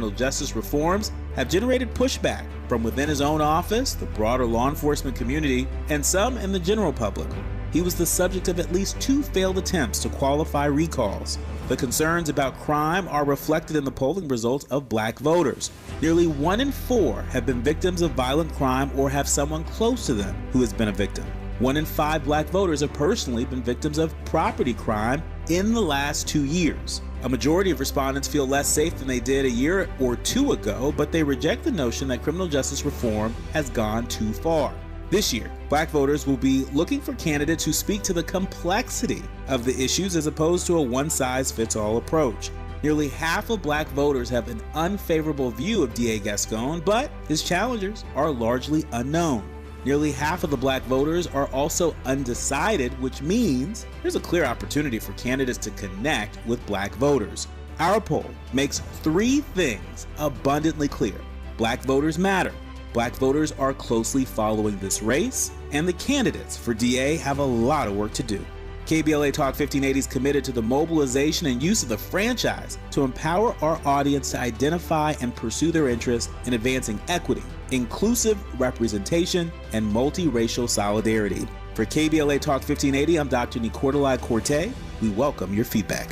criminal justice reforms have generated pushback from within his own office, the broader law enforcement community, and some in the general public. He was the subject of at least 2 failed attempts to qualify recalls. The concerns about crime are reflected in the polling results of black voters. Nearly 1 in 4 have been victims of violent crime or have someone close to them who has been a victim. 1 in 5 black voters have personally been victims of property crime in the last 2 years. A majority of respondents feel less safe than they did a year or 2 ago, but they reject the notion that criminal justice reform has gone too far. This year, black voters will be looking for candidates who speak to the complexity of the issues as opposed to a one-size-fits-all approach. Nearly half of black voters have an unfavorable view of DA Gascon, but his challengers are largely unknown. Nearly half of the black voters are also undecided, which means there's a clear opportunity for candidates to connect with black voters. Our poll makes 3 things abundantly clear. Black voters matter. Black voters are closely following this race, and the candidates for DA have a lot of work to do. KBLA Talk 1580 is committed to the mobilization and use of the franchise to empower our audience to identify and pursue their interests in advancing equity, inclusive representation, and multiracial solidarity. For KBLA Talk 1580, I'm Dr. Nicordelai Corte. We welcome your feedback.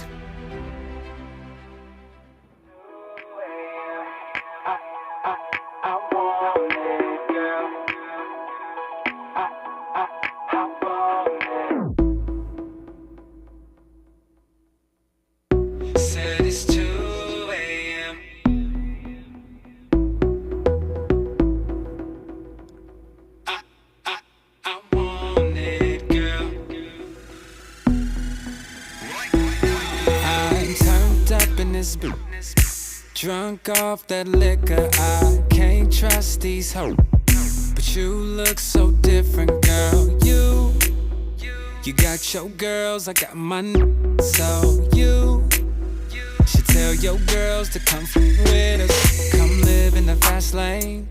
Drunk off that liquor, I can't trust these hoes. But you look so different, girl. You got your girls, I got mine. So you should tell your girls to come with us. Come live in the fast lane.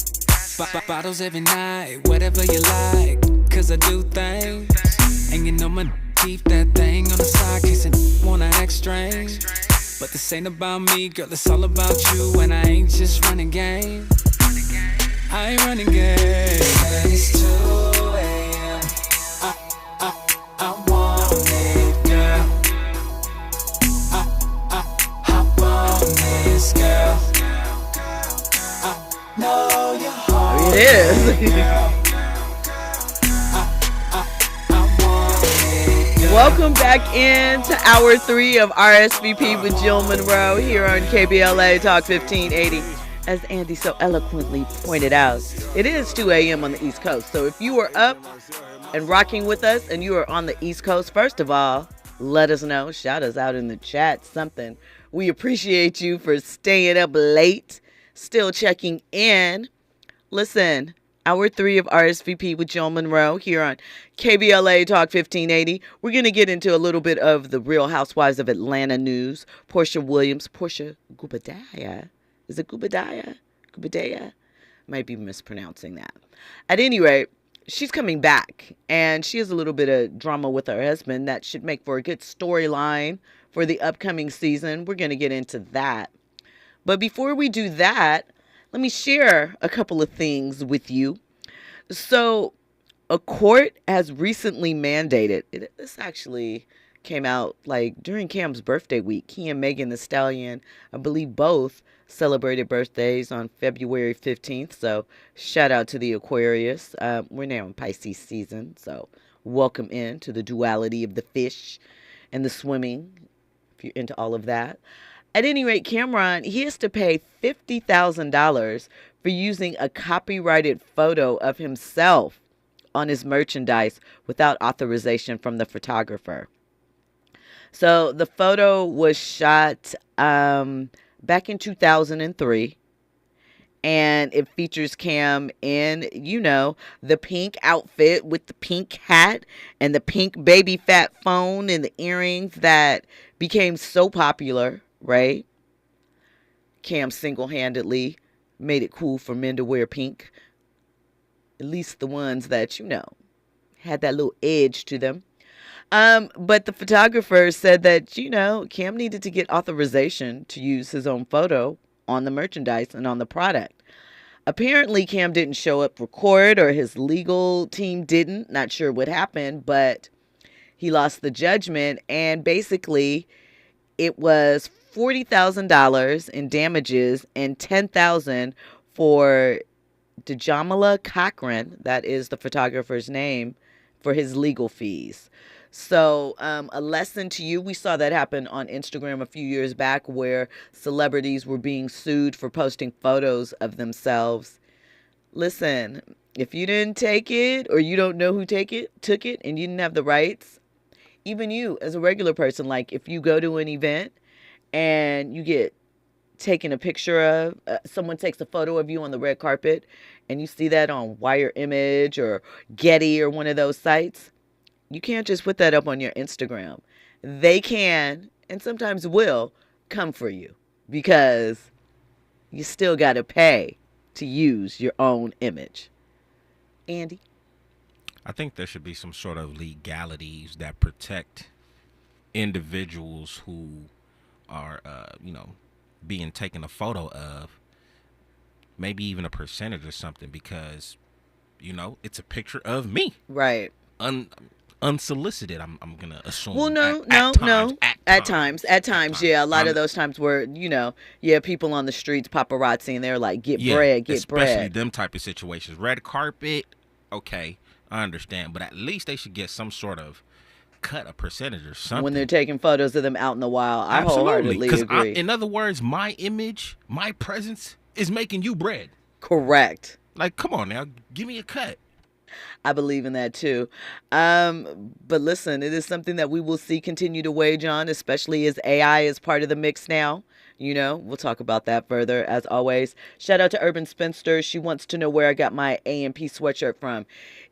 Bottles every night, whatever you like. Cause I do things. And you know my keep that thing on the side, case it wanna act strange. But this ain't about me, girl, it's all about you. And I ain't just running game. I ain't running game. And it's 2 a.m. I want it, girl. Hop on this, girl. I know your heart. It is. Welcome back into hour 3 of RSVP with Jill Munroe here on KBLA Talk 1580. As Andy so eloquently pointed out, it is 2 a.m. on the East Coast. So if you are up and rocking with us and you are on the East Coast, first of all, let us know. Shout us out in the chat, something. We appreciate you for staying up late, still checking in. Listen. Hour 3 of RSVP with Jill Munroe here on KBLA Talk 1580. We're going to get into a little bit of the Real Housewives of Atlanta news. Porsha Guobadia. Is it Guobadia? Guobadia? Might be mispronouncing that. At any rate, she's coming back, and she has a little bit of drama with her husband that should make for a good storyline for the upcoming season. We're going to get into that. But before we do that, let me share a couple of things with you. So, a court has recently mandated, this actually came out like during Cam's birthday week. He and Megan Thee Stallion, I believe both celebrated birthdays on February 15th. So, shout out to the Aquarius. We're now in Pisces season. So, welcome in to the duality of the fish and the swimming, if you're into all of that. At any rate, Cameron, he has to pay $50,000 for using a copyrighted photo of himself on his merchandise without authorization from the photographer. So the photo was shot back in 2003, and it features Cam in, the pink outfit with the pink hat and the pink baby fat phone and the earrings that became so popular. Right? Cam single-handedly made it cool for men to wear pink. At least the ones that, had that little edge to them. But the photographer said that, Cam needed to get authorization to use his own photo on the merchandise and on the product. Apparently, Cam didn't show up for court, or his legal team didn't. Not sure what happened, but he lost the judgment, and basically it was $40,000 in damages and $10,000 for Djamila Cochran, that is the photographer's name, for his legal fees. So a lesson to you. We saw that happen on Instagram a few years back, where celebrities were being sued for posting photos of themselves. Listen, if you didn't take it, or you don't know who took it, and you didn't have the rights, even you as a regular person, like if you go to an event and you get taken a picture of, someone takes a photo of you on the red carpet, and you see that on Wire Image or Getty or one of those sites, you can't just put that up on your Instagram. They can, and sometimes will, come for you, because you still got to pay to use your own image. Andy? I think there should be some sort of legalities that protect individuals who are, being taken a photo of, maybe even a percentage or something, because, it's a picture of me. Right. Unsolicited, I'm going to assume. Well, no. At times, yeah. A lot of those times where, people on the streets, paparazzi, and they're like, get bread. Especially them type of situations. Red carpet, okay, I understand. But at least they should get some sort of cut, a percentage or something. When they're taking photos of them out in the wild. I wholeheartedly agree. In other words, my image, my presence is making you bread. Correct. Like, come on now, give me a cut. I believe in that too. But listen, it is something that we will see continue to wage on, especially as AI is part of the mix now. We'll talk about that further, as always. Shout out to Urban Spinster. She wants to know where I got my AMP sweatshirt from.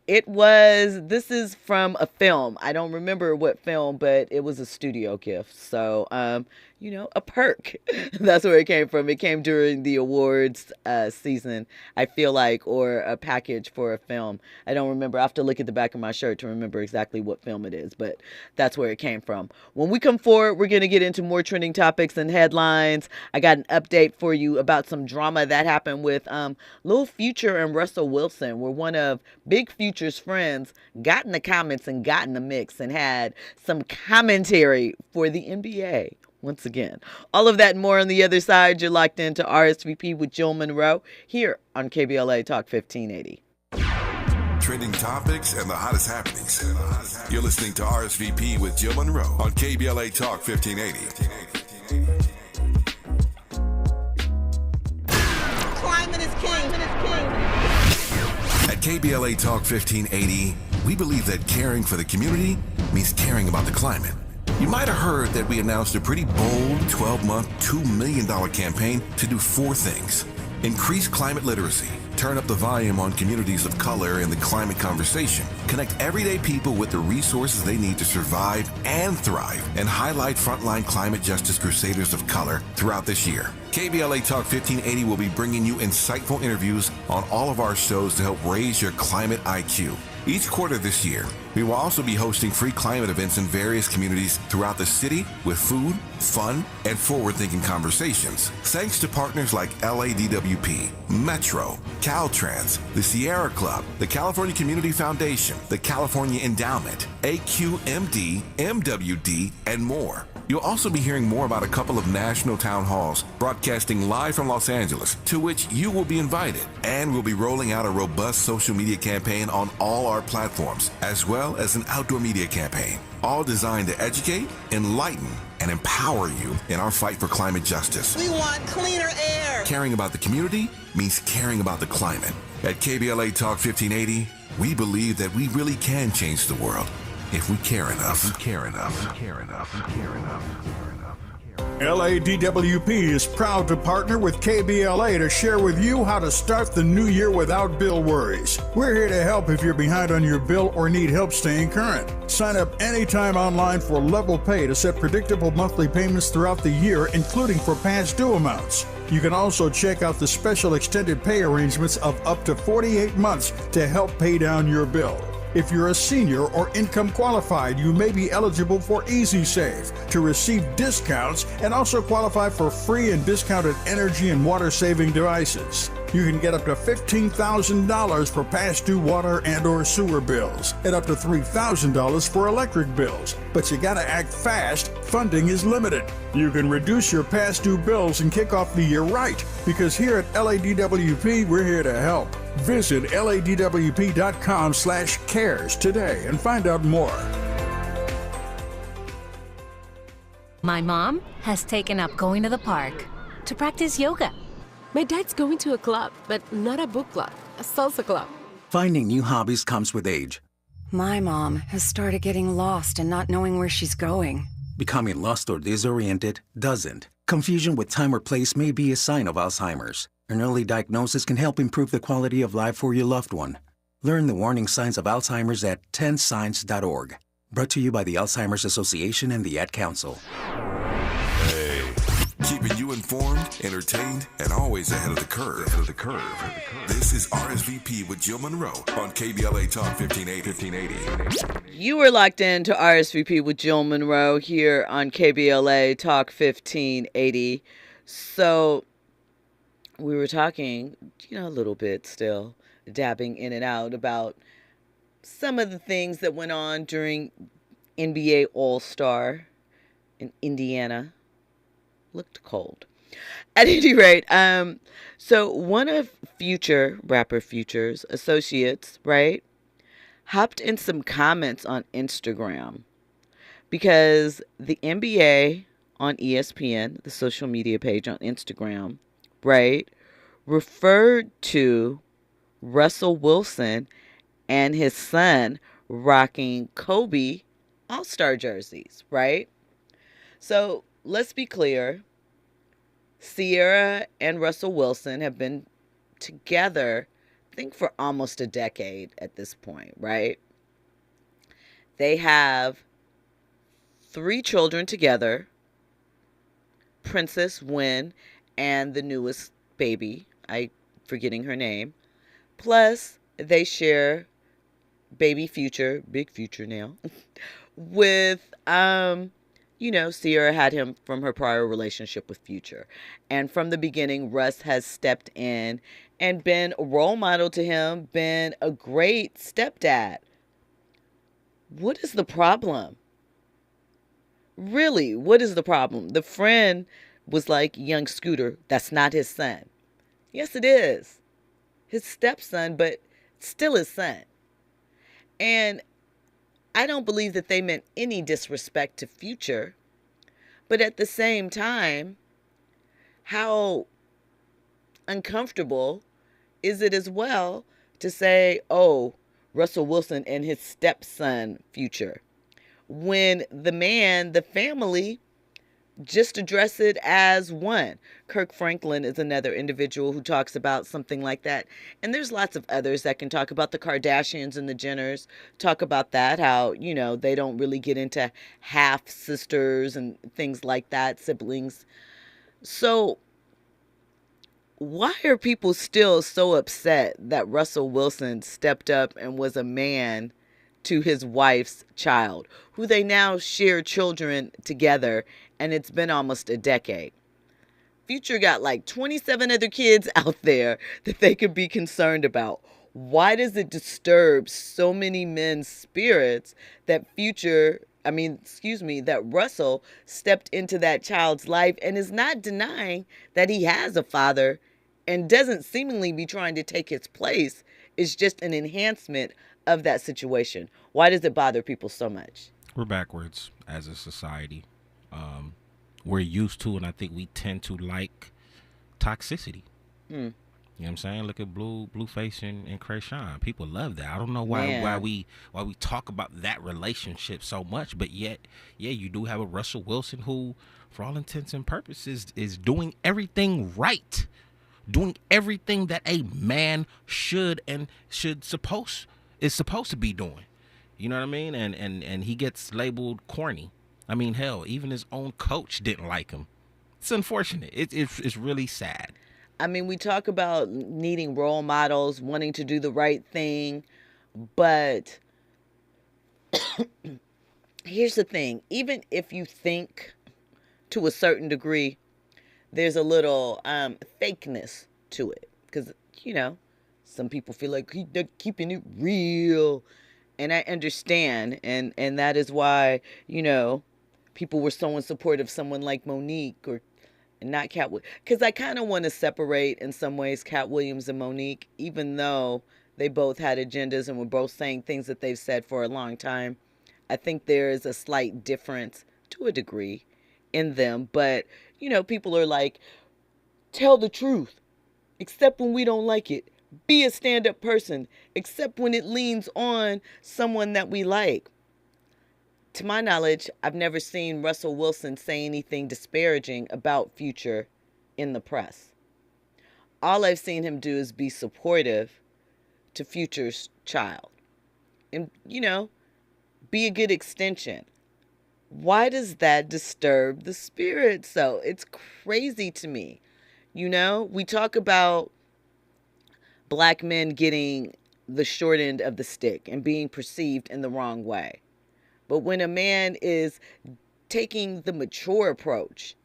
This is from a film. I don't remember what film, but it was a studio gift. So, a perk. That's where it came from. It came during the awards season, I feel like, or a package for a film. I don't remember. I have to look at the back of my shirt to remember exactly what film it is, but that's where it came from. When we come forward, we're going to get into more trending topics and headlines. I got an update for you about some drama that happened with Lil Future and Russell Wilson, where one of Big Future's friends got in the comments and got in the mix and had some commentary for the NBA. Once again, all of that and more on the other side. You're locked into RSVP with Jill Munroe here on KBLA Talk 1580. Trending topics and the hottest happenings. You're listening to RSVP with Jill Munroe on KBLA Talk 1580. Climate is king. At KBLA Talk 1580, we believe that caring for the community means caring about the climate. You might have heard that we announced a pretty bold 12-month, $2 million campaign to do 4 things. Increase climate literacy, turn up the volume on communities of color in the climate conversation, connect everyday people with the resources they need to survive and thrive, and highlight frontline climate justice crusaders of color throughout this year. KBLA Talk 1580 will be bringing you insightful interviews on all of our shows to help raise your climate IQ. Each quarter this year, we will also be hosting free climate events in various communities throughout the city with food, fun, and forward-thinking conversations. Thanks to partners like LADWP, Metro, Caltrans, the Sierra Club, the California Community Foundation, the California Endowment, AQMD, MWD, and more. You'll also be hearing more about a couple of national town halls broadcasting live from Los Angeles, to which you will be invited. And we'll be rolling out a robust social media campaign on all our platforms, as well as an outdoor media campaign, all designed to educate, enlighten, and empower you in our fight for climate justice. We want cleaner air. Caring about the community means caring about the climate. At KBLA Talk 1580, we believe that we really can change the world if we care enough. LADWP is proud to partner with KBLA to share with you how to start the new year without bill worries. We're here to help if you're behind on your bill or need help staying current. Sign up anytime online for Level Pay to set predictable monthly payments throughout the year, including for past due amounts. You can also check out the special extended pay arrangements of up to 48 months to help pay down your bill. If you're a senior or income qualified, you may be eligible for Easy Save to receive discounts and also qualify for free and discounted energy and water saving devices. You can get up to $15,000 for past due water and or sewer bills and up to $3,000 for electric bills. But you gotta act fast, funding is limited. You can reduce your past due bills and kick off the year right, because here at LADWP, we're here to help. Visit ladwp.com/cares today and find out more. My mom has taken up going to the park to practice yoga. My dad's going to a club, but not a book club, a salsa club. Finding new hobbies comes with age. My mom has started getting lost and not knowing where she's going. Becoming lost or disoriented doesn't. Confusion with time or place may be a sign of Alzheimer's. An early diagnosis can help improve the quality of life for your loved one. Learn the warning signs of Alzheimer's at 10signs.org. Brought to you by the Alzheimer's Association and the Ad Council. Hey, keeping you informed, entertained, and always ahead of the curve. This is RSVP with Jill Munroe on KBLA Talk 1580. You are locked in to RSVP with Jill Munroe here on KBLA Talk 1580. So we were talking, a little bit still, dabbing in and out about some of the things that went on during NBA All-Star in Indiana. Looked cold. At any rate, so one of rapper Future's associates, right, hopped in some comments on Instagram because the NBA on ESPN, the social media page on Instagram, right, referred to Russell Wilson and his son rocking Kobe All-Star jerseys, right? So let's be clear. Sierra and Russell Wilson have been together, I think, for almost a decade at this point, right? They have 3 children together, Princess Wynn and the newest baby, I'm forgetting her name. Plus, they share baby Future, big Future now, with, Sierra had him from her prior relationship with Future. And from the beginning, Russ has stepped in and been a role model to him, been a great stepdad. What is the problem? Really, what is the problem? The friend was like, young Scooter, that's not his son. Yes, it is. His stepson, but still his son. And I don't believe that they meant any disrespect to Future. But at the same time, how uncomfortable is it as well to say, oh, Russell Wilson and his stepson Future, when the family just address it as one. Kirk Franklin is another individual who talks about something like that. And there's lots of others that can talk about the Kardashians and the Jenners, talk about that, how, they don't really get into half sisters and things like that, siblings. So why are people still so upset that Russell Wilson stepped up and was a man to his wife's child, who they now share children together, and it's been almost a decade? Future got like 27 other kids out there that they could be concerned about. Why does it disturb so many men's spirits that that Russell stepped into that child's life and is not denying that he has a father and doesn't seemingly be trying to take his place? It's just an enhancement of that situation. Why does it bother people so much? We're backwards as a society. We're used to, and I think we tend to like toxicity. You know what I'm saying? Look at Blueface and Krayshawn. People love that. I don't know why we talk about that relationship so much, but yet, you do have a Russell Wilson who, for all intents and purposes, is doing everything right, doing everything that a man is supposed to be doing. You know what I mean? And he gets labeled corny. I mean, hell, even his own coach didn't like him. It's unfortunate. It's really sad. I mean, we talk about needing role models, wanting to do the right thing, but Here's the thing. Even if you think to a certain degree, there's a little fakeness to it. Because, some people feel like they're keeping it real. And I understand. And that is why, people were so in support of someone like Monique or not Cat Williams. Because I kind of want to separate in some ways Cat Williams and Monique, even though they both had agendas and were both saying things that they've said for a long time. I think there is a slight difference to a degree in them. But, people are like, tell the truth, except when we don't like it. Be a stand-up person, except when it leans on someone that we like. To my knowledge, I've never seen Russell Wilson say anything disparaging about Future in the press. All I've seen him do is be supportive to Future's child. And, be a good extension. Why does that disturb the spirit so? It's crazy to me. We talk about black men getting the short end of the stick and being perceived in the wrong way. But when a man is taking the mature approach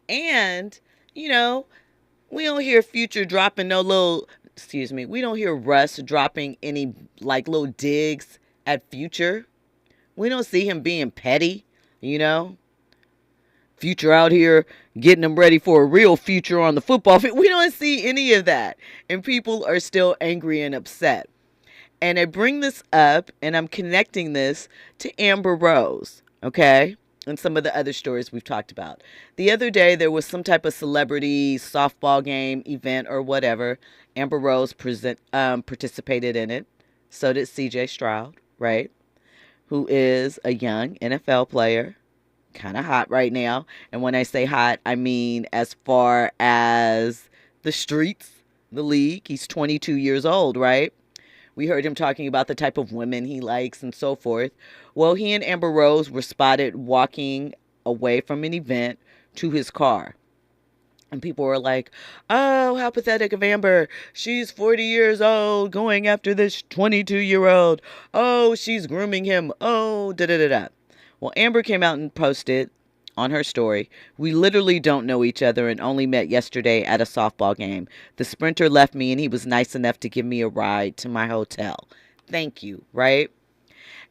and, we don't hear Future dropping we don't hear Russ dropping any little digs at Future. We don't see him being petty, Future out here getting them ready for a real future on the football field. We don't see any of that. And people are still angry and upset. And I bring this up and I'm connecting this to Amber Rose, okay? And some of the other stories we've talked about. The other day there was some type of celebrity softball game event or whatever. Amber Rose participated in it. So did CJ Stroud, right? Who is a young NFL player. Kind of hot right now. And when I say hot, I mean as far as the streets, the league. He's 22 years old, right? We heard him talking about the type of women he likes and so forth. Well, he and Amber Rose were spotted walking away from an event to his car. And people were like, oh, how pathetic of Amber. She's 40 years old going after this 22-year-old. Oh, she's grooming him. Oh, da-da-da-da. Well, Amber came out and posted on her story, we literally don't know each other and only met yesterday at a softball game. The sprinter left me and he was nice enough to give me a ride to my hotel. Thank you, right?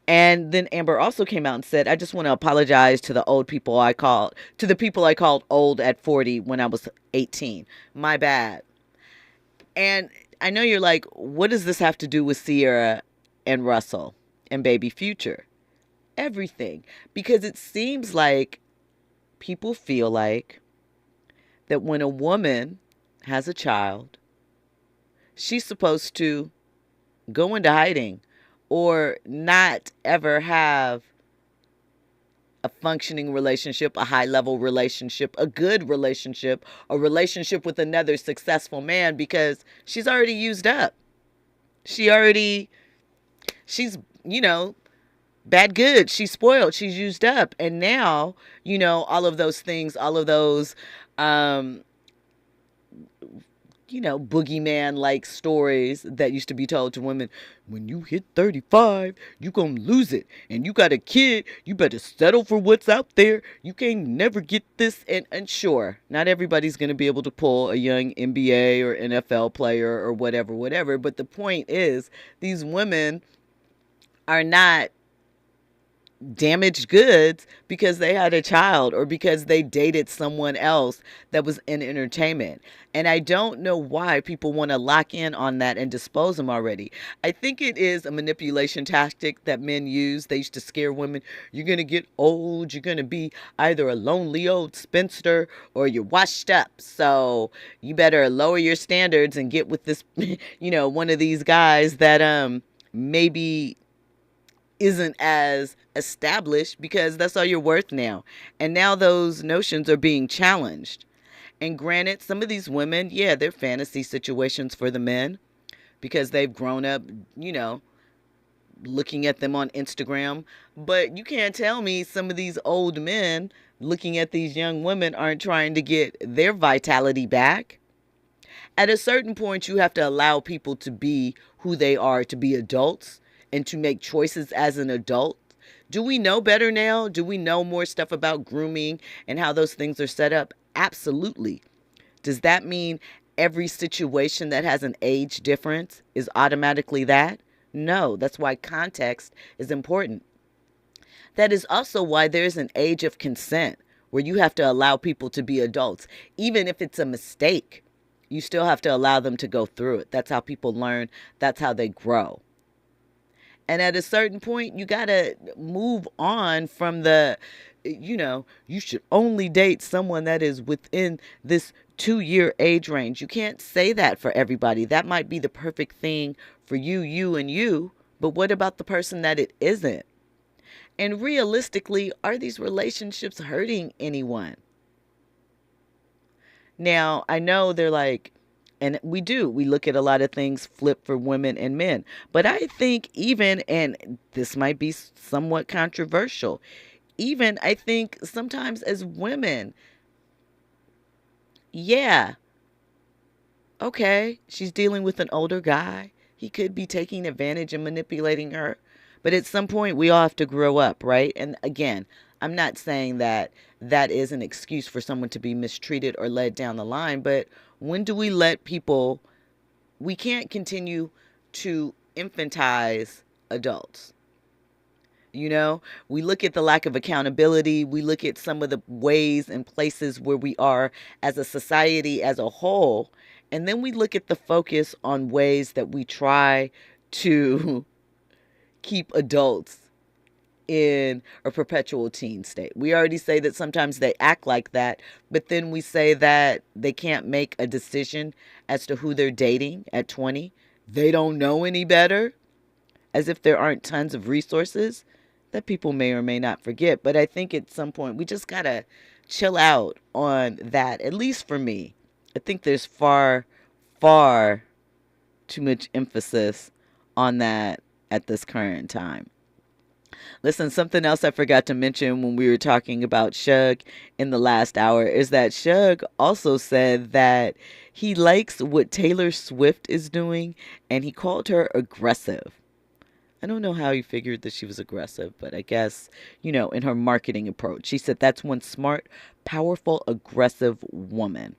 And then Amber also came out and said, I just want to apologize to the people I called old at 40 when I was 18. My bad. And I know you're like, what does this have to do with Sierra and Russell and baby Future? Everything. Because it seems like people feel like that when a woman has a child, she's supposed to go into hiding or not ever have a functioning relationship, a high-level relationship, a good relationship, a relationship with another successful man because she's already used up. She's, bad good. She's spoiled. She's used up. And now, all of those things, all of those, boogeyman-like stories that used to be told to women. When you hit 35, you gonna lose it. And you got a kid, you better settle for what's out there. You can't never get this. And sure, not everybody's gonna be able to pull a young NBA or NFL player or whatever. But the point is, these women are not damaged goods because they had a child or because they dated someone else that was in entertainment. And I don't know why people want to lock in on that and dispose them already. I think it is a manipulation tactic that men use. They used to scare women. You're going to get old. You're going to be either a lonely old spinster or you're washed up. So you better lower your standards and get with this, one of these guys that maybe isn't as established because that's all you're worth now. And now those notions are being challenged. And granted, some of these women, they're fantasy situations for the men because they've grown up, looking at them on Instagram. But you can't tell me some of these old men looking at these young women aren't trying to get their vitality back. At a certain point, you have to allow people to be who they are, to be adults and to make choices as an adult. Do we know better now? Do we know more stuff about grooming and how those things are set up? Absolutely. Does that mean every situation that has an age difference is automatically that? No, that's why context is important. That is also why there's an age of consent where you have to allow people to be adults. Even if it's a mistake, you still have to allow them to go through it. That's how people learn. That's how they grow. And at a certain point, you got to move on from the, you should only date someone that is within this 2-year age range. You can't say that for everybody. That might be the perfect thing for you, and you. But what about the person that it isn't? And realistically, are these relationships hurting anyone? Now, I know they're like, and we look at a lot of things flip for women and men. But I think even, and this might be somewhat controversial, even I think sometimes as women, yeah, okay, she's dealing with an older guy. He could be taking advantage and manipulating her. But at some point, we all have to grow up, right? And again, I'm not saying that that is an excuse for someone to be mistreated or led down the line. But when do we let people, we can't continue to infantize adults. We look at the lack of accountability. We look at some of the ways and places where we are as a society as a whole. And then we look at the focus on ways that we try to keep adults in a perpetual teen state. We already say that sometimes they act like that, but then we say that they can't make a decision as to who they're dating at 20. They don't know any better, as if there aren't tons of resources that people may or may not forget. But I think at some point we just gotta chill out on that, at least for me. I think there's far, far too much emphasis on that at this current time. Listen, something else I forgot to mention when we were talking about Shug in the last hour is that Shug also said that he likes what Taylor Swift is doing, and he called her aggressive. I don't know how he figured that she was aggressive, but I guess, in her marketing approach. He said that's one smart, powerful, aggressive woman.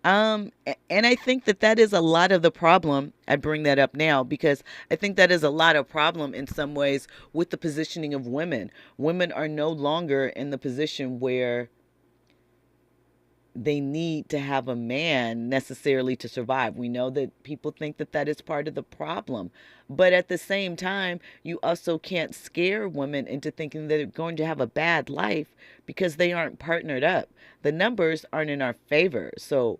And I think that is a lot of the problem. I bring that up now because I think that is a lot of problem in some ways with the positioning of women. Women are no longer in the position where they need to have a man necessarily to survive. We know that people think that is part of the problem. But at the same time, you also can't scare women into thinking that they're going to have a bad life because they aren't partnered up. The numbers aren't in our favor. So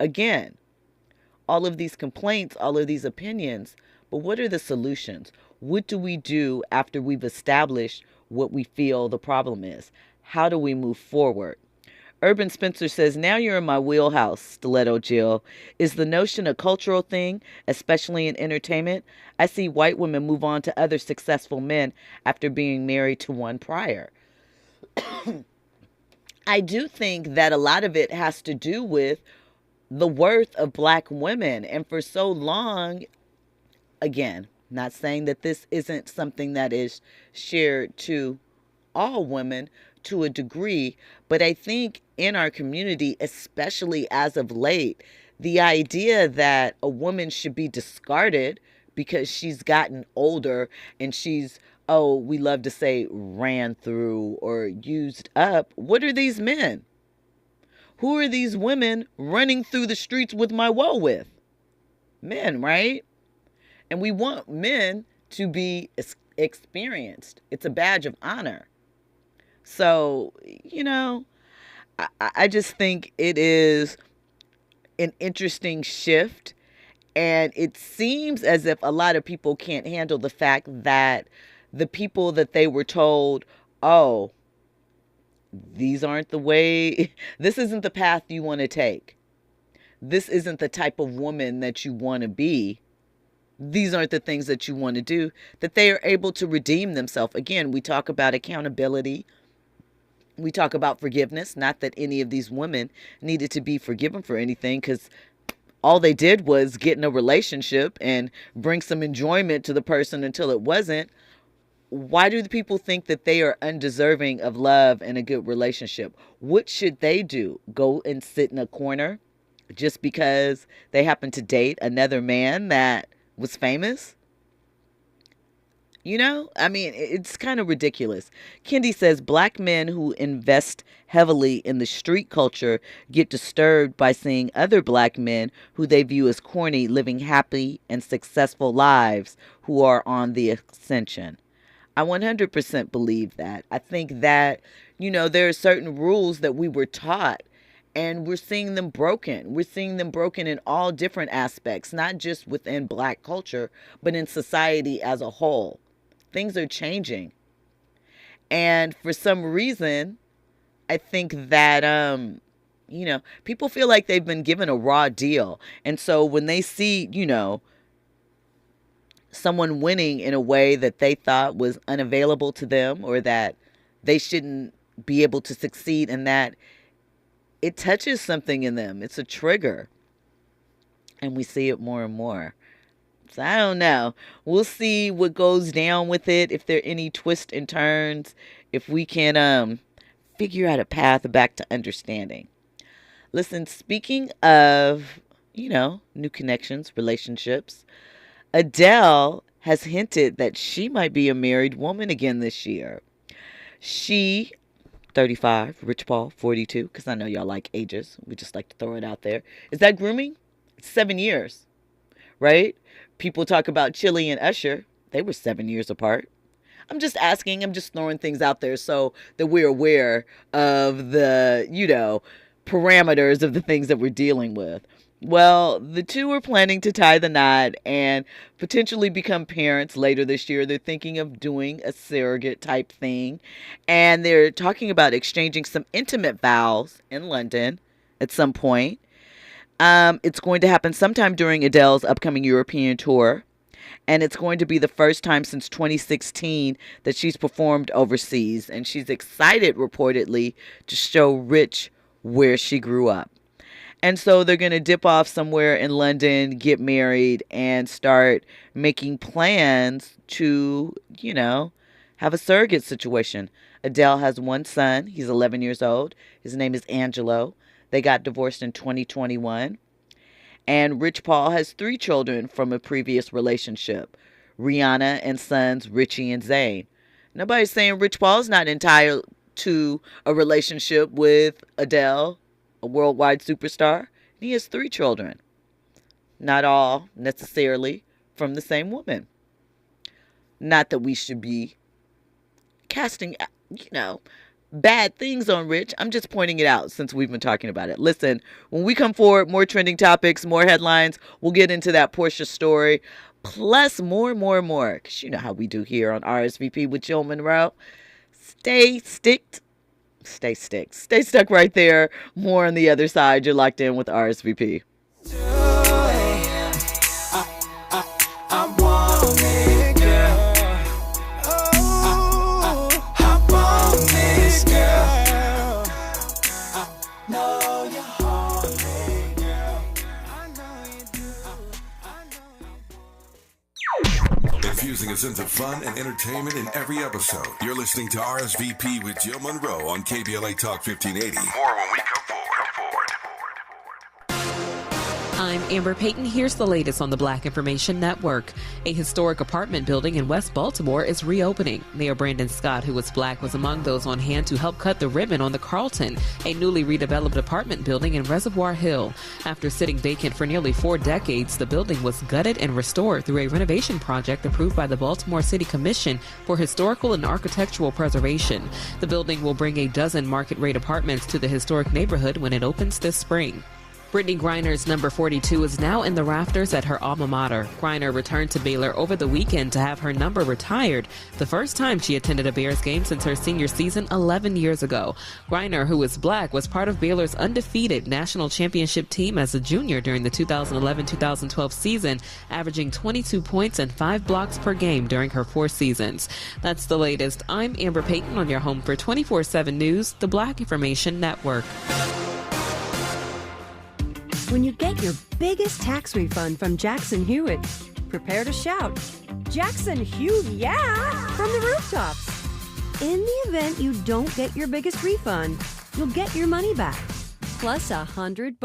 again, all of these complaints, all of these opinions, but what are the solutions? What do we do after we've established what we feel the problem is? How do we move forward? Urban Spencer says, now you're in my wheelhouse, Stiletto Jill. Is the notion a cultural thing, especially in entertainment? I see white women move on to other successful men after being married to one prior. I do think that a lot of it has to do with the worth of black women. And for so long, again, not saying that this isn't something that is shared to all women to a degree, but I think in our community, especially as of late, the idea that a woman should be discarded because she's gotten older and she's, we love to say ran through or used up. What are these men? Who are these women running through the streets with my woe with? Men, right? And we want men to be experienced. It's a badge of honor. So, I just think it is an interesting shift. And it seems as if a lot of people can't handle the fact that the people that they were told, these aren't the way, this isn't the path you want to take. This isn't the type of woman that you want to be. These aren't the things that you want to do, that they are able to redeem themselves. Again, we talk about accountability. We talk about forgiveness. Not that any of these women needed to be forgiven for anything, because all they did was get in a relationship and bring some enjoyment to the person until it wasn't. why do the people think that they are undeserving of love and a good relationship? What should they do? Go and sit in a corner just because they happen to date another man that was famous? You know, I mean, it's kind of ridiculous. Kendi says black men who invest heavily in the street culture get disturbed by seeing other black men who they view as corny living happy and successful lives who are on the ascension. I 100% believe that. I think that, you know, there are certain rules that we were taught and we're seeing them broken. We're seeing them broken in all different aspects, not just within black culture, but in society as a whole. Things are changing. And for some reason, I think that, you know, people feel like they've been given a raw deal. And so when they see, you know, someone winning in a way that they thought was unavailable to them or that they shouldn't be able to succeed in that, it touches something in them. It's a trigger. And we see it more and more. So I don't know. We'll see what goes down with it, if there are any twists and turns, if we can figure out a path back to understanding. Listen, speaking of, you know, new connections, relationships, Adele has hinted that she might be a married woman again this year. She, 35, Rich Paul, 42, because I know y'all like ages. We just like to throw it out there. Is that grooming? 7 years, right? People talk about Chili and Usher. They were 7 years apart. I'm just asking. I'm just throwing things out there so that we're aware of the, you know, parameters of the things that we're dealing with. Well, the two are planning to tie the knot and potentially become parents later this year. They're thinking of doing a surrogate type thing. And they're talking about exchanging some intimate vows in London at some point. It's going to happen sometime during Adele's upcoming European tour. And it's going to be the first time since 2016 that she's performed overseas. And she's excited, reportedly, to show Rich where she grew up. And so they're going to dip off somewhere in London, get married, and start making plans to, you know, have a surrogate situation. Adele has one son. He's 11 years old. His name is Angelo. They got divorced in 2021. And Rich Paul has 3 children from a previous relationship. Rihanna and sons Richie and Zayn. Nobody's saying Rich Paul's not entitled to a relationship with Adele, a worldwide superstar. He has 3 children. Not all necessarily from the same woman. Not that we should be casting, you know, bad things on Rich. I'm just pointing it out since we've been talking about it. Listen, when we come forward, more trending topics, more headlines. We'll get into that Porsha story. Plus more. Because you know how we do here on RSVP with Jill Munroe. Stay stuck right there. More on the other side. You're locked in with RSVP. Infusing a sense of fun and entertainment in every episode. You're listening to RSVP with Jill Munroe on KBLA Talk 1580. More when we come forward. I'm Amber Payton. Here's the latest on the Black Information Network. A historic apartment building in West Baltimore is reopening. Mayor Brandon Scott, who was Black, was among those on hand to help cut the ribbon on the Carlton, a newly redeveloped apartment building in Reservoir Hill. After sitting vacant for nearly 4 decades, the building was gutted and restored through a renovation project approved by the Baltimore City Commission for Historical and Architectural Preservation. The building will bring a dozen market-rate apartments to the historic neighborhood when it opens this spring. Brittany Griner's number 42 is now in the rafters at her alma mater. Griner returned to Baylor over the weekend to have her number retired, the first time she attended a Bears game since her senior season 11 years ago. Griner, who is Black, was part of Baylor's undefeated national championship team as a junior during the 2011-2012 season, averaging 22 points and 5 blocks per game during her 4 seasons. That's the latest. I'm Amber Payton on your home for 24/7 News, the Black Information Network. When you get your biggest tax refund from Jackson Hewitt, prepare to shout. Jackson Hugh, yeah, from the rooftops. In the event you don't get your biggest refund, you'll get your money back, plus $100.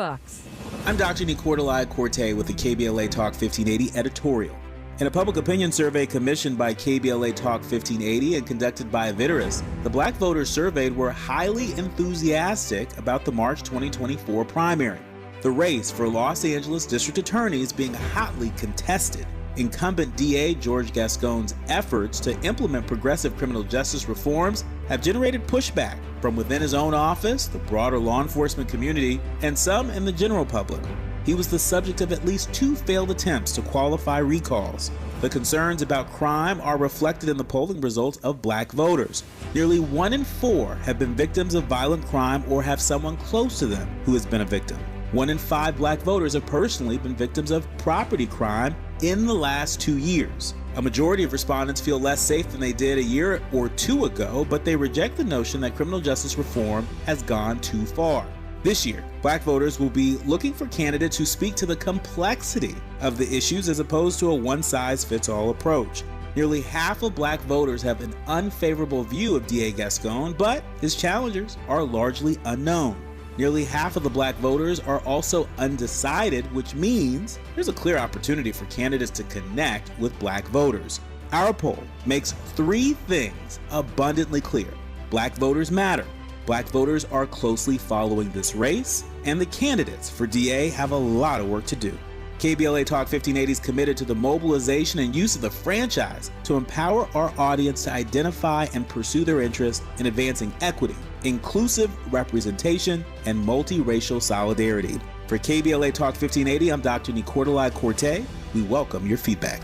I'm Dr. Nicordelai Corte with the KBLA Talk 1580 editorial. In a public opinion survey commissioned by KBLA Talk 1580 and conducted by Viteris, the black voters surveyed were highly enthusiastic about the March 2024 primary. The race for Los Angeles District Attorney is being hotly contested. Incumbent DA George Gascon's efforts to implement progressive criminal justice reforms have generated pushback from within his own office, the broader law enforcement community, and some in the general public. He was the subject of at least 2 failed attempts to qualify recalls. The concerns about crime are reflected in the polling results of black voters. Nearly 1 in 4 have been victims of violent crime or have someone close to them who has been a victim. 1 in 5 black voters have personally been victims of property crime in the last 2 years. A majority of respondents feel less safe than they did a year or 2 ago, but they reject the notion that criminal justice reform has gone too far. This year, black voters will be looking for candidates who speak to the complexity of the issues as opposed to a one-size-fits-all approach. Nearly half of black voters have an unfavorable view of DA Gascon, but his challengers are largely unknown. Nearly half of the black voters are also undecided, which means there's a clear opportunity for candidates to connect with black voters. Our poll makes 3 things abundantly clear. Black voters matter. Black voters are closely following this race, and the candidates for DA have a lot of work to do. KBLA Talk 1580 is committed to the mobilization and use of the franchise to empower our audience to identify and pursue their interests in advancing equity, inclusive representation, and multiracial solidarity. For KBLA Talk 1580, I'm Dr. Nicordelai Corte. We welcome your feedback.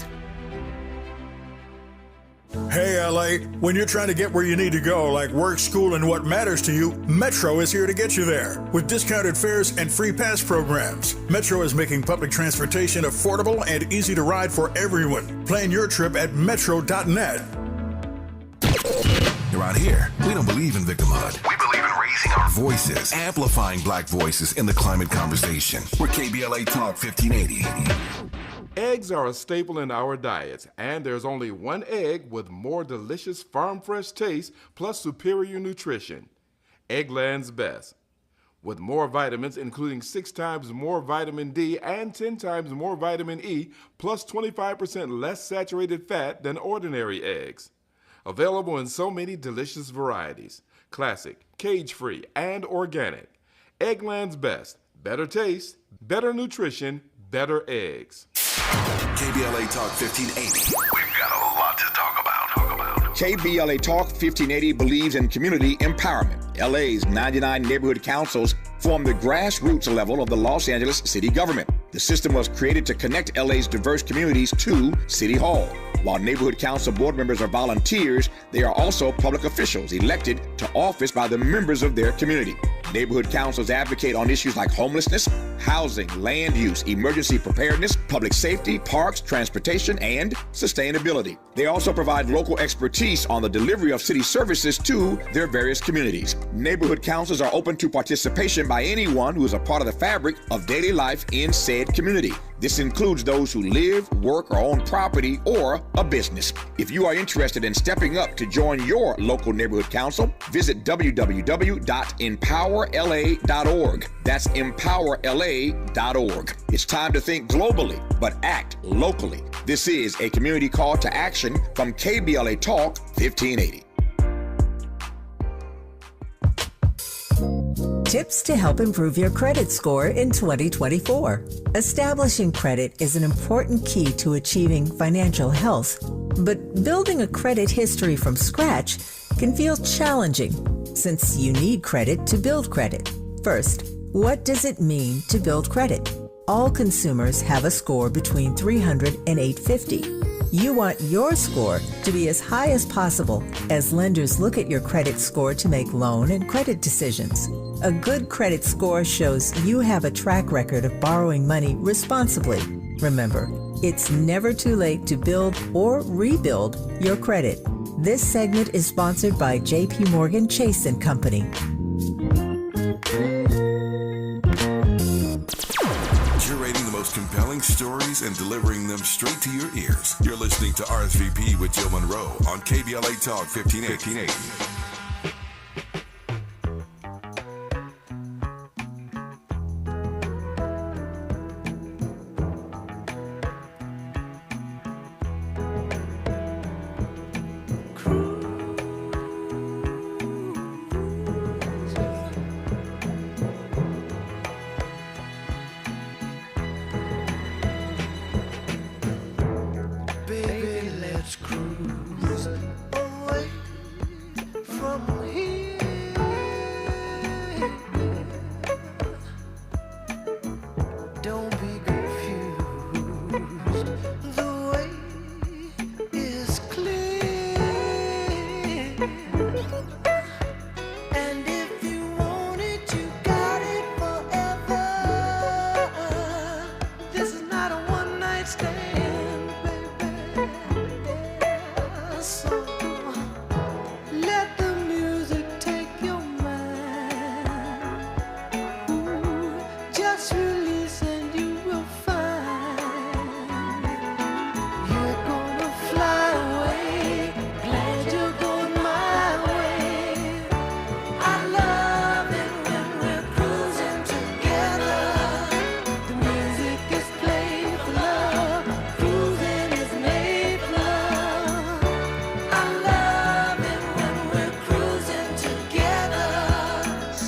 Hey LA, when you're trying to get where you need to go, like work, school, and what matters to you, Metro is here to get you there. With discounted fares and free pass programs, Metro is making public transportation affordable and easy to ride for everyone. Plan your trip at metro.net. Around here, we don't believe in victimhood. We believe in raising our voices, amplifying black voices in the climate conversation. We're KBLA Talk 1580. Eggs are a staple in our diets, and there's only one egg with more delicious farm-fresh taste plus superior nutrition. Eggland's Best. With more vitamins, including 6 times more vitamin D and 10 times more vitamin E, plus 25% less saturated fat than ordinary eggs. Available in so many delicious varieties. Classic, cage-free, and organic. Eggland's Best. Better taste, better nutrition, better eggs. KBLA Talk 1580. We've got a lot to talk about. KBLA Talk 1580 believes in community empowerment. LA's 99 neighborhood councils form the grassroots level of the Los Angeles city government. The system was created to connect LA's diverse communities to City Hall. While neighborhood council board members are volunteers, they are also public officials elected to office by the members of their community. Neighborhood councils advocate on issues like homelessness, housing, land use, emergency preparedness, public safety, parks, transportation, and sustainability. They also provide local expertise on the delivery of city services to their various communities. Neighborhood councils are open to participation by anyone who is a part of the fabric of daily life in said community. This includes those who live, work, or own property or a business. If you are interested in stepping up to join your local neighborhood council, visit www.empowerla.org. That's empowerla.org. It's time to think globally, but act locally. This is a community call to action from KBLA Talk 1580. Tips to help improve your credit score in 2024. Establishing credit is an important key to achieving financial health, but building a credit history from scratch can feel challenging since you need credit to build credit. First, what does it mean to build credit? All consumers have a score between 300 and 850. You want your score to be as high as possible as lenders look at your credit score to make loan and credit decisions. A good credit score shows you have a track record of borrowing money responsibly. Remember, it's never too late to build or rebuild your credit. This segment is sponsored by J.P. Morgan Chase & Company. Curating the most compelling stories and and delivering them straight to your ears. You're listening to RSVP with Jill Munroe on KBLA Talk 1580.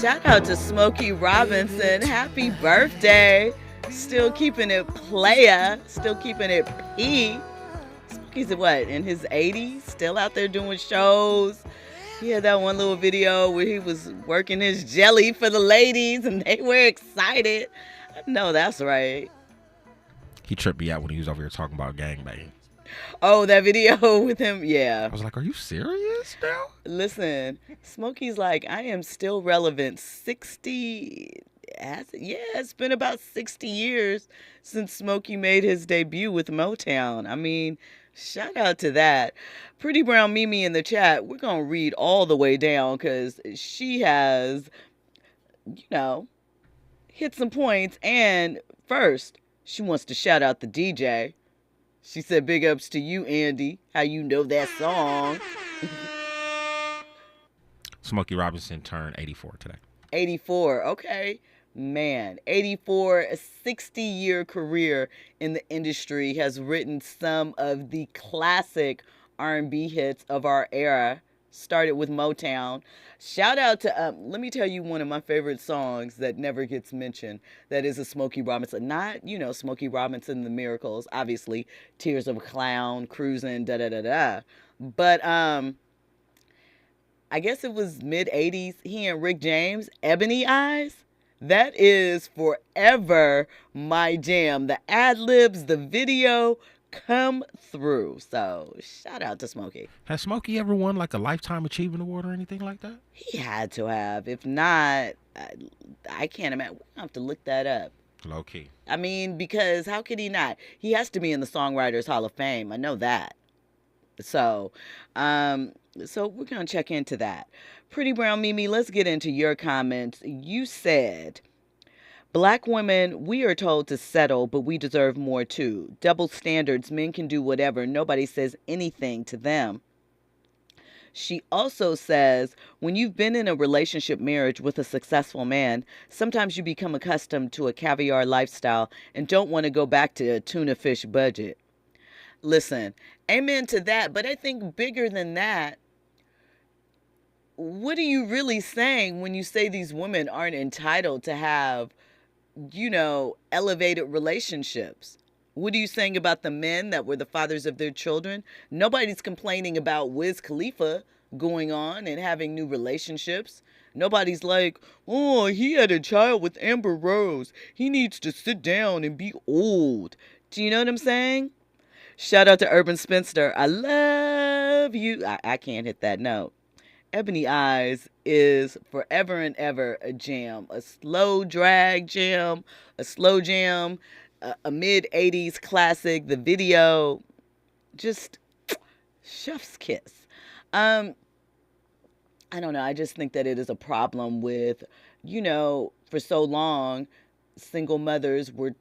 Shout out to Smokey Robinson. Happy birthday. Still keeping it playa. Still keeping it P. Smokey's what, in his 80s? Still out there doing shows. He had that one little video where he was working his jelly for the ladies and they were excited. I know that's right. He tripped me out when he was over here talking about gangbanging. Oh, that video with him? Yeah. I was like, are you serious now? Listen, Smokey's like, I am still relevant. 60, it's been about 60 years since Smokey made his debut with Motown. I mean, shout out to that. Pretty Brown Mimi in the chat, we're going to read all the way down because she has, hit some points. And first, she wants to shout out the DJ. She said, big ups to you, Andy. How you know that song? Smokey Robinson turned 84 today. 84, okay. Man, 84, a 60-year career in the industry, has written some of the classic R&B hits of our era. Started with Motown. Shout out to, let me tell you one of my favorite songs that never gets mentioned. That is a Smokey Robinson. Not, Smokey Robinson and the Miracles. Obviously, Tears of a Clown, Cruising, da-da-da-da. But I guess it was mid-'80s. He and Rick James, Ebony Eyes. That is forever my jam. The ad-libs, the video come through. So shout out to Smokey. Has Smokey ever won like a Lifetime Achievement Award or anything like that? He had to have. If not, I can't imagine. We'll have to look that up. Low key. I mean, because how could he not? He has to be in the Songwriters Hall of Fame. I know that. So we're going to check into that. Pretty Brown Mimi, let's get into your comments. You said, Black women, we are told to settle, but we deserve more too. Double standards, men can do whatever. Nobody says anything to them. She also says, when you've been in a relationship marriage with a successful man, sometimes you become accustomed to a caviar lifestyle and don't want to go back to a tuna fish budget. Listen, amen to that, but I think bigger than that, what are you really saying when you say these women aren't entitled to have, elevated relationships? What are you saying about the men that were the fathers of their children? Nobody's complaining about Wiz Khalifa going on and having new relationships. Nobody's like, oh, he had a child with Amber Rose. He needs to sit down and be old. Do you know what I'm saying? Shout out to Urban Spinster. I love you. I can't hit that note. Ebony Eyes is forever and ever a jam. A slow drag jam. A slow jam. A mid-'80s classic. The video, just chef's kiss. I don't know. I just think that it is a problem with, for so long, single mothers were,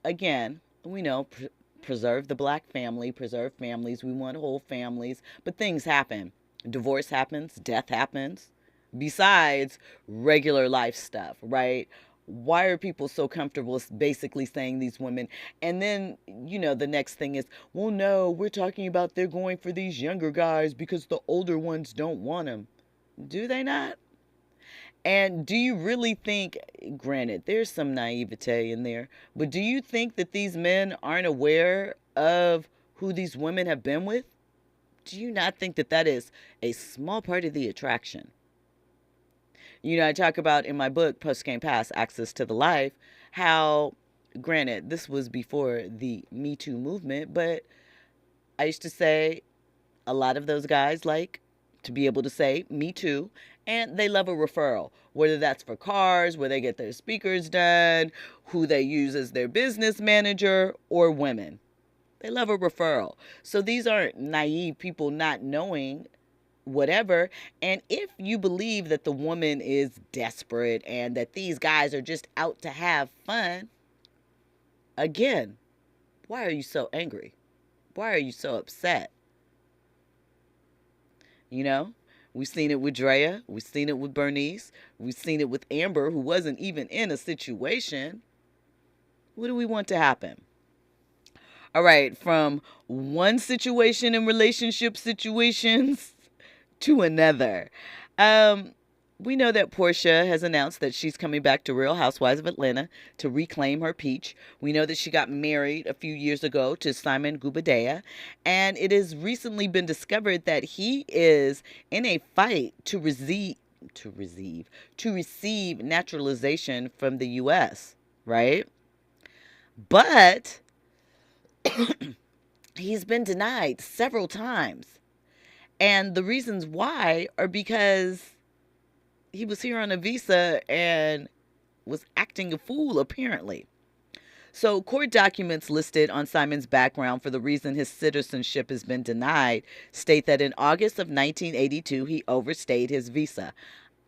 again, We know preserve the black family, preserve families. We want whole families, but things happen. Divorce happens, death happens, besides regular life stuff, right? Why are people so comfortable basically saying these women? And then, the next thing is, well, no, we're talking about they're going for these younger guys because the older ones don't want them. Do they not? And do you really think, granted, there's some naivete in there, but do you think that these men aren't aware of who these women have been with? Do you not think that that is a small part of the attraction? I talk about in my book, Post Game Pass, Access to the Life, how, granted, this was before the Me Too movement, but I used to say a lot of those guys like to be able to say Me Too, and they love a referral, whether that's for cars, where they get their speakers done, who they use as their business manager, or women. They love a referral. So these aren't naive people not knowing whatever. And if you believe that the woman is desperate and that these guys are just out to have fun, again, why are you so angry? Why are you so upset? We've seen it with Drea. We've seen it with Bernice. We've seen it with Amber, who wasn't even in a situation. What do we want to happen? All right, from one situation in relationship situations to another. We know that Porsha has announced that she's coming back to Real Housewives of Atlanta to reclaim her peach. We know that she got married a few years ago to Simon Guobadia, and it has recently been discovered that he is in a fight to receive naturalization from the U.S., right? But he's been denied several times. And the reasons why are because he was here on a visa and was acting a fool, apparently. So court documents listed on Simon's background for the reason his citizenship has been denied state that in August of 1982, he overstayed his visa.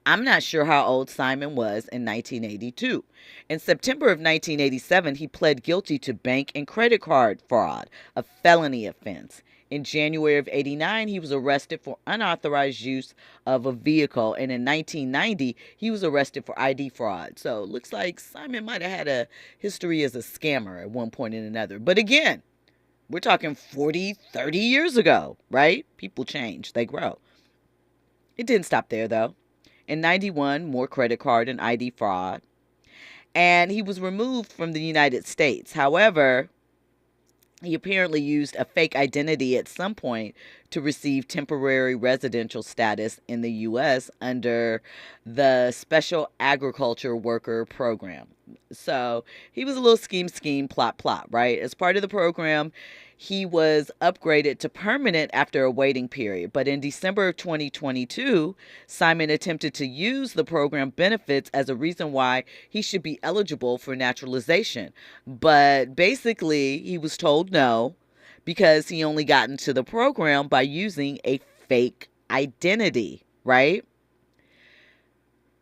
I'm not sure how old Simon was in 1982. In September of 1987, he pled guilty to bank and credit card fraud, a felony offense. In January of 89, he was arrested for unauthorized use of a vehicle. And in 1990, he was arrested for ID fraud. So it looks like Simon might have had a history as a scammer at one point or another. But again, we're talking 40, 30 years ago, right? People change, they grow. It didn't stop there, though. In 91, more credit card and ID fraud. And he was removed from the United States. However, he apparently used a fake identity at some point to receive temporary residential status in the U.S. under the Special Agriculture Worker Program. So he was a little scheme, plot, right? As part of the program, he was upgraded to permanent after a waiting period. But in December of 2022, Simon attempted to use the program benefits as a reason why he should be eligible for naturalization. But basically, he was told no because he only got into the program by using a fake identity, right?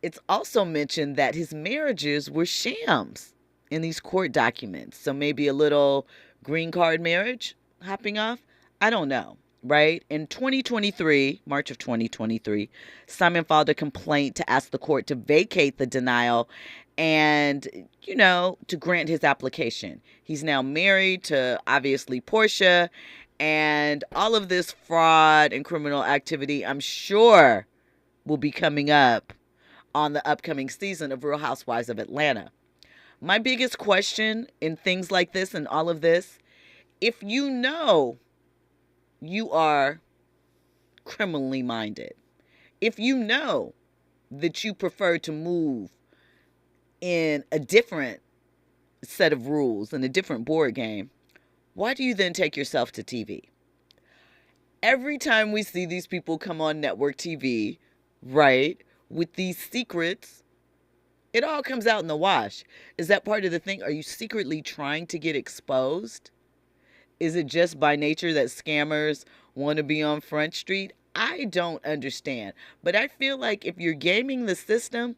It's also mentioned that his marriages were shams in these court documents. So maybe a little green card marriage hopping off. I don't know, right? In 2023, March of 2023, Simon filed a complaint to ask the court to vacate the denial and, to grant his application. He's now married to, obviously, Porsha, and all of this fraud and criminal activity, I'm sure, will be coming up on the upcoming season of Real Housewives of Atlanta. My biggest question in things like this and all of this, if you know you are criminally minded, if you know that you prefer to move in a different set of rules and a different board game, why do you then take yourself to TV? Every time we see these people come on network TV, right, with these secrets, it all comes out in the wash. Is that part of the thing? Are you secretly trying to get exposed? Is it just by nature that scammers want to be on Front Street? I don't understand. But I feel like if you're gaming the system,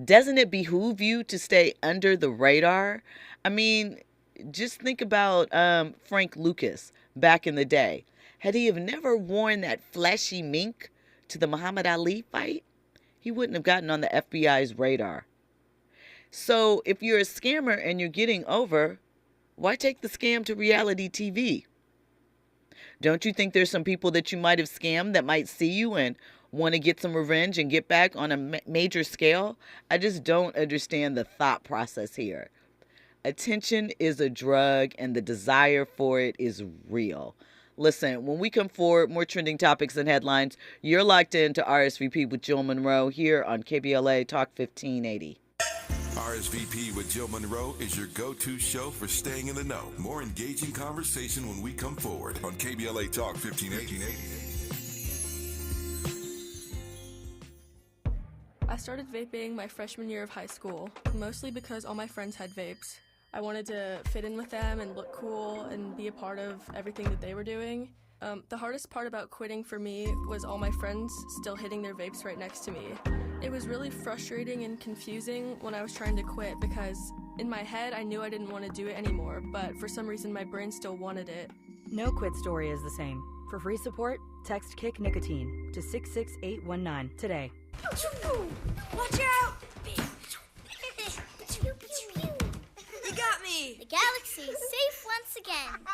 doesn't it behoove you to stay under the radar? I mean, just think about Frank Lucas back in the day. Had he have never worn that flashy mink to the Muhammad Ali fight, he wouldn't have gotten on the FBI's radar. So if you're a scammer and you're getting over, why take the scam to reality TV? Don't you think there's some people that you might have scammed that might see you and want to get some revenge and get back on a major scale? I just don't understand the thought process here. Attention is a drug and the desire for it is real. Listen, when we come forward, more trending topics and headlines, you're locked into RSVP with Jill Munroe here on KBLA Talk 1580. RSVP with Jill Munroe is your go-to show for staying in the know. More engaging conversation when we come forward on KBLA Talk 1580. I started vaping my freshman year of high school, mostly because all my friends had vapes. I wanted to fit in with them and look cool and be a part of everything that they were doing. The hardest part about quitting for me was all my friends still hitting their vapes right next to me. It was really frustrating and confusing when I was trying to quit because in my head I knew I didn't want to do it anymore, but for some reason my brain still wanted it. No quit story is the same. For free support, text Kick Nicotine to 66819 today. Watch out! You got me! The galaxy is safe once again.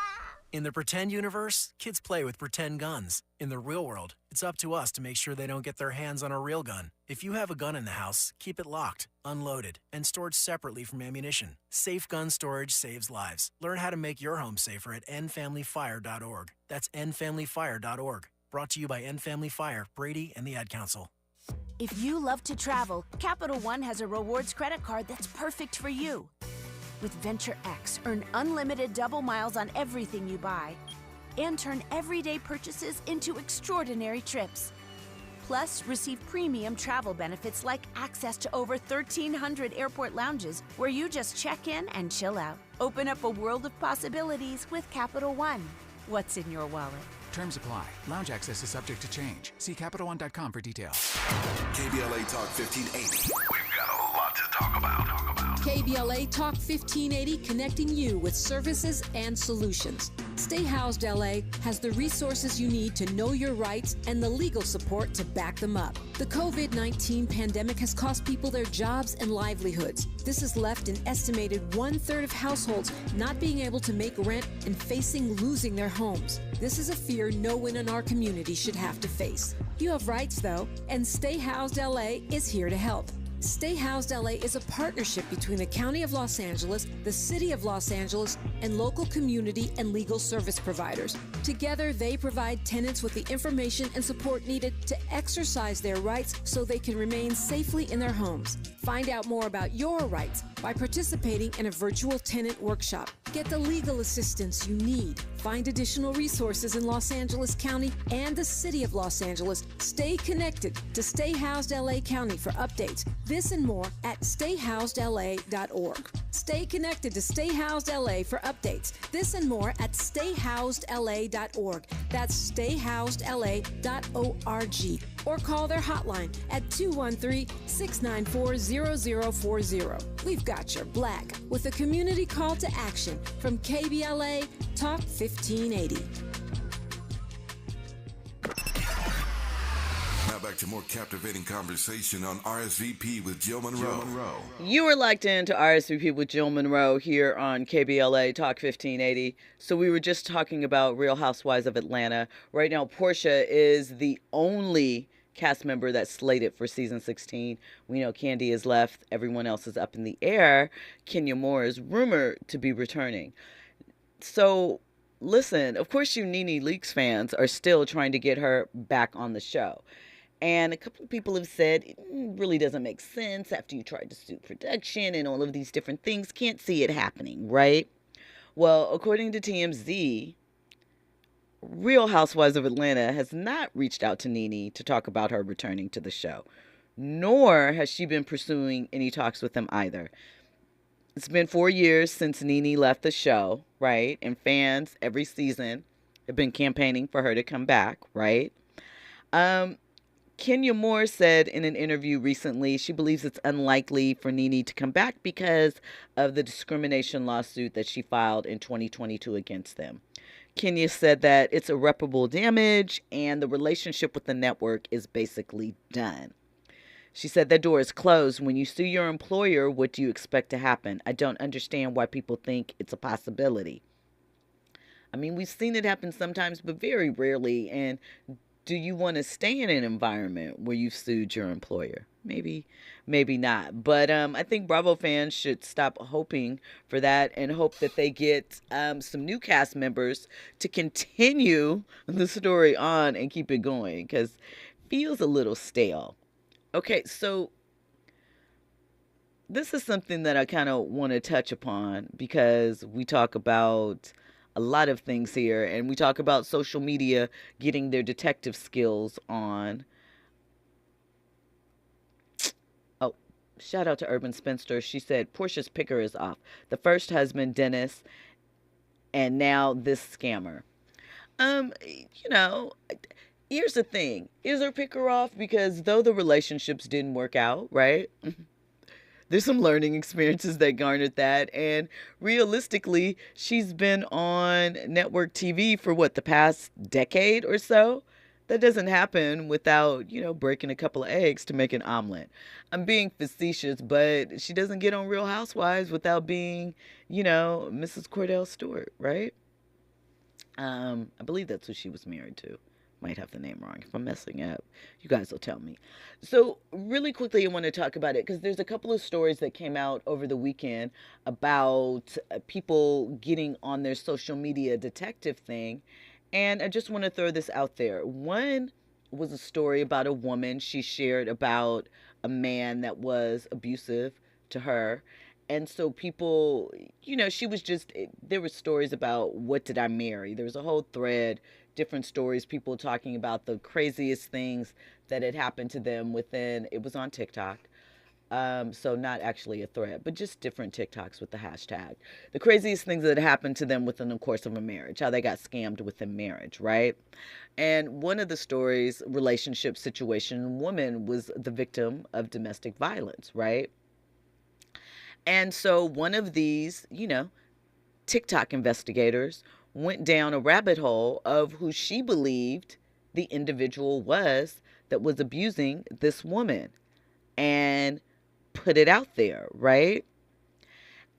In the pretend universe, kids play with pretend guns. In the real world, it's up to us to make sure they don't get their hands on a real gun. If you have a gun in the house, keep it locked, unloaded, and stored separately from ammunition. Safe gun storage saves lives. Learn how to make your home safer at endfamilyfire.org. That's endfamilyfire.org. Brought to you by End Family Fire, Brady, and the Ad Council. If you love to travel, Capital One has a rewards credit card that's perfect for you. With Venture X, earn unlimited double miles on everything you buy and turn everyday purchases into extraordinary trips. Plus, receive premium travel benefits like access to over 1,300 airport lounges where you just check in and chill out. Open up a world of possibilities with Capital One. What's in your wallet? Terms apply. Lounge access is subject to change. See CapitalOne.com for details. KBLA Talk 1580. We've got a lot to talk about. KBLA Talk 1580, connecting you with services and solutions. Stay Housed LA has the resources you need to know your rights and the legal support to back them up. The COVID-19 pandemic has cost people their jobs and livelihoods. This has left an estimated 1/3 of households not being able to make rent and facing losing their homes. This is a fear no one in our community should have to face. You have rights, though, and Stay Housed LA is here to help. Stay Housed LA is a partnership between the County of Los Angeles, the City of Los Angeles, and local community and legal service providers. Together, they provide tenants with the information and support needed to exercise their rights so they can remain safely in their homes. Find out more about your rights by participating in a virtual tenant workshop. Get the legal assistance you need. Find additional resources in Los Angeles County and the City of Los Angeles. Stay connected to Stay Housed LA County for updates. This and more at stayhousedla.org. Stay connected to Stay Housed LA for updates. This and more at stayhousedla.org. That's stayhousedla.org. Or call their hotline at 213-694-0040. We've got your black with a community call to action from KBLA Talk 1580. Now back to more captivating conversation on RSVP with Jill Munroe. You are locked into RSVP with Jill Munroe here on KBLA Talk 1580. So we were just talking about Real Housewives of Atlanta. Right now, Porsha is the only cast member that's slated for season 16. We know Candy is left. Everyone else is up in the air. Kenya Moore is rumored to be returning. So listen, of course you Nene Leakes fans are still trying to get her back on the show. And a couple of people have said it really doesn't make sense after you tried to sue production and all of these different things. Can't see it happening, right? Well, according to TMZ, Real Housewives of Atlanta has not reached out to Nene to talk about her returning to the show, nor has she been pursuing any talks with them either. It's been 4 years since Nene left the show, right? And fans every season have been campaigning for her to come back, right? Kenya Moore said in an interview recently she believes it's unlikely for NeNe to come back because of the discrimination lawsuit that she filed in 2022 against them. Kenya said that it's irreparable damage and the relationship with the network is basically done. She said that door is closed. When you sue your employer, what do you expect to happen? I don't understand why people think it's a possibility. I mean, we've seen it happen sometimes, but very rarely. And do you want to stay in an environment where you've sued your employer? Maybe not. But I think Bravo fans should stop hoping for that and hope that they get some new cast members to continue the story on and keep it going, because it feels a little stale. Okay, so this is something that I kind of want to touch upon because we talk about a lot of things here, and we talk about social media getting their detective skills on. Oh, shout out to Urban Spinster. She said Porsha's picker is off. The first husband, Dennis, and now this scammer. Here's the thing. Is her picker off? Because though the relationships didn't work out, right? There's some learning experiences that garnered that. And realistically, she's been on network TV for the past decade or so. That doesn't happen without, breaking a couple of eggs to make an omelet. I'm being facetious, but she doesn't get on Real Housewives without being, Mrs. Cordell Stewart, right? I believe that's who she was married to. Might have the name wrong. If I'm messing up, you guys will tell me. So really quickly, I want to talk about it because there's a couple of stories that came out over the weekend about people getting on their social media detective thing. And I just want to throw this out there. One was a story about a woman. She shared about a man that was abusive to her. And so people, she was there were stories about what did I marry? There was a whole thread, different stories, people talking about the craziest things that had happened to them it was on TikTok. So not actually a thread, but just different TikToks with the hashtag. The craziest things that happened to them within the course of a marriage, how they got scammed within marriage, right? And one of the stories, relationship situation, woman was the victim of domestic violence, right? And so one of these, TikTok investigators went down a rabbit hole of who she believed the individual was that was abusing this woman and put it out there, right?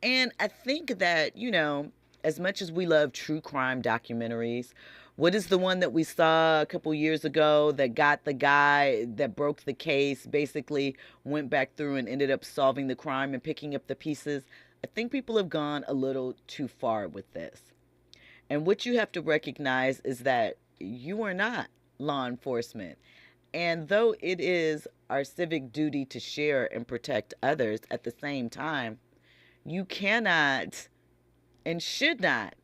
And I think that, as much as we love true crime documentaries, what is the one that we saw a couple years ago that got the guy that broke the case, basically went back through and ended up solving the crime and picking up the pieces? I think people have gone a little too far with this. And what you have to recognize is that you are not law enforcement. And though it is our civic duty to share and protect others, at the same time, you cannot and should not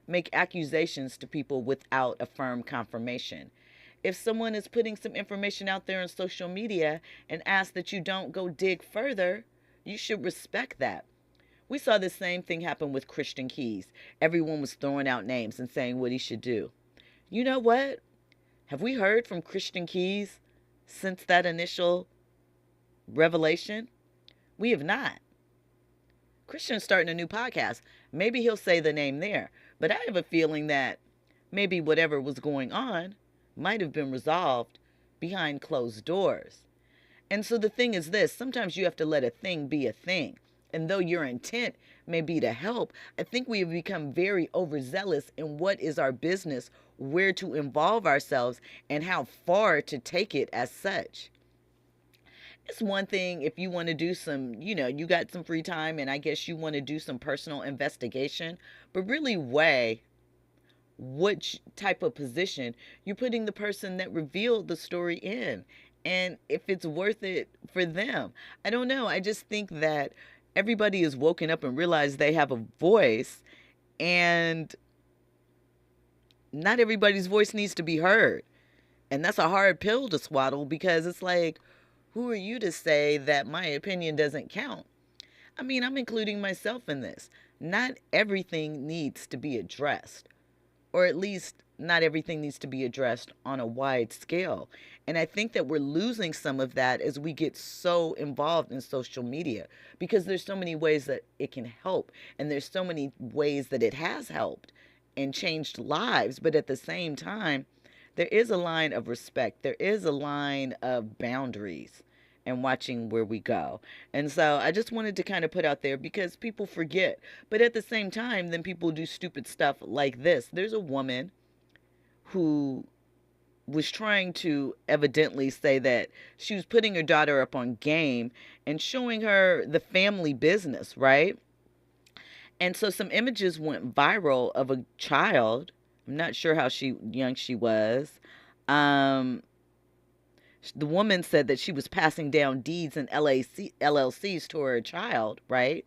make accusations to people without a firm confirmation. If someone is putting some information out there on social media and asks that you don't go dig further, you should respect that. We saw the same thing happen with Christian Keys. Everyone was throwing out names and saying what he should do. You know what? Have we heard from Christian Keys since that initial revelation? We have not. Christian's starting a new podcast. Maybe he'll say the name there. But I have a feeling that maybe whatever was going on might have been resolved behind closed doors. And so the thing is this, sometimes you have to let a thing be a thing. And though your intent may be to help, I think we have become very overzealous in what is our business, where to involve ourselves, and how far to take it as such. It's one thing if you want to do some, you got some free time and I guess you want to do some personal investigation, but really weigh what type of position you're putting the person that revealed the story in and if it's worth it for them. I don't know. I just think that everybody is woken up and realized they have a voice, and not everybody's voice needs to be heard. And that's a hard pill to swallow because it's like, who are you to say that my opinion doesn't count? I mean, I'm including myself in this. Not everything needs to be addressed, or at least not everything needs to be addressed on a wide scale. And I think that we're losing some of that as we get so involved in social media, because there's so many ways that it can help, and there's so many ways that it has helped and changed lives. But at the same time, there is a line of respect. There is a line of boundaries and watching where we go. And so I just wanted to kind of put out there, because people forget. But at the same time, then people do stupid stuff like this. There's a woman who was trying to evidently say that she was putting her daughter up on game and showing her the family business, right? And so some images went viral of a child. I'm not sure how young she was. The woman said that she was passing down deeds and LLCs to her child, right?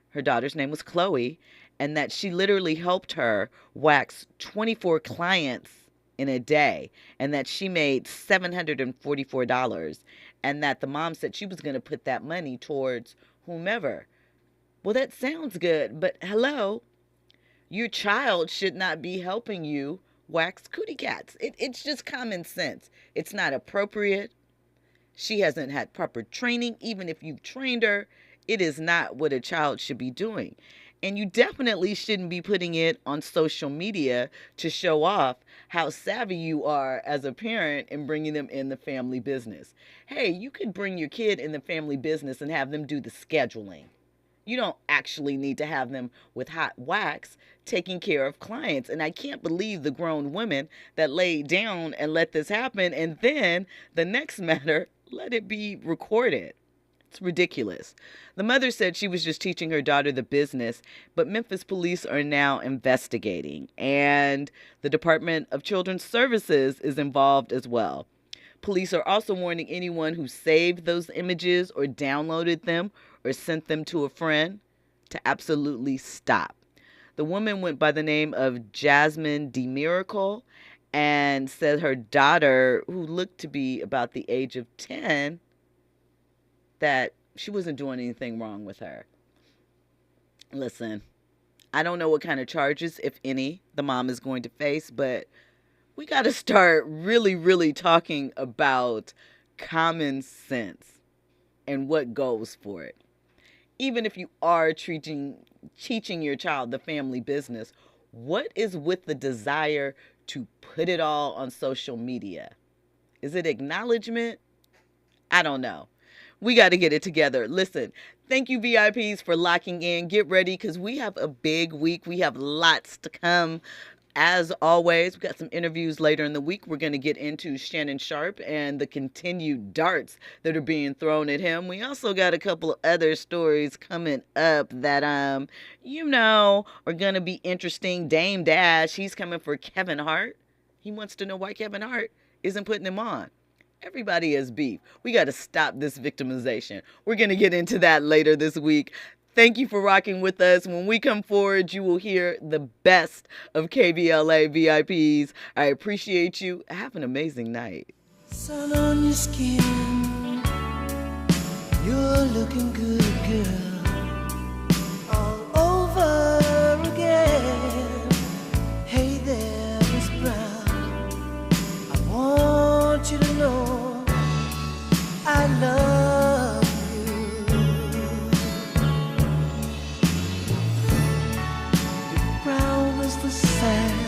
Her daughter's name was Chloe, and that she literally helped her wax 24 clients in a day, and that she made $744, and that the mom said she was going to put that money towards whomever. Well, that sounds good, but hello, your child should not be helping you wax cootie cats. It's just common sense. It's not appropriate. She hasn't had proper training. Even if you've trained her, it is not what a child should be doing. And you definitely shouldn't be putting it on social media to show off how savvy you are as a parent and bringing them in the family business. Hey, you could bring your kid in the family business and have them do the scheduling. You don't actually need to have them with hot wax taking care of clients. And I can't believe the grown women that laid down and let this happen, and then the next matter, let it be recorded. It's ridiculous. The mother said she was just teaching her daughter the business, but Memphis police are now investigating, and the Department of Children's Services is involved as well. Police are also warning anyone who saved those images or downloaded them or sent them to a friend to absolutely stop. The woman went by the name of Jasmine DeMiracle and said her daughter, who looked to be about the age of 10, that she wasn't doing anything wrong with her. Listen, I don't know what kind of charges, if any, the mom is going to face, but we got to start really, really talking about common sense and what goes for it. Even if you are teaching your child the family business, what is with the desire to put it all on social media? Is it acknowledgement? I don't know. We got to get it together. Listen, thank you, VIPs, for locking in. Get ready, because we have a big week. We have lots to come. As always, we've got some interviews later in the week. We're going to get into Shannon Sharp and the continued darts that are being thrown at him. We also got a couple of other stories coming up that, are going to be interesting. Dame Dash, he's coming for Kevin Hart. He wants to know why Kevin Hart isn't putting him on. Everybody has beef. We got to stop this victimization. We're going to get into that later this week. Thank you for rocking with us. When we come forward, you will hear the best of KBLA VIPs. I appreciate you. Have an amazing night. Sun on your skin, you're looking good, girl.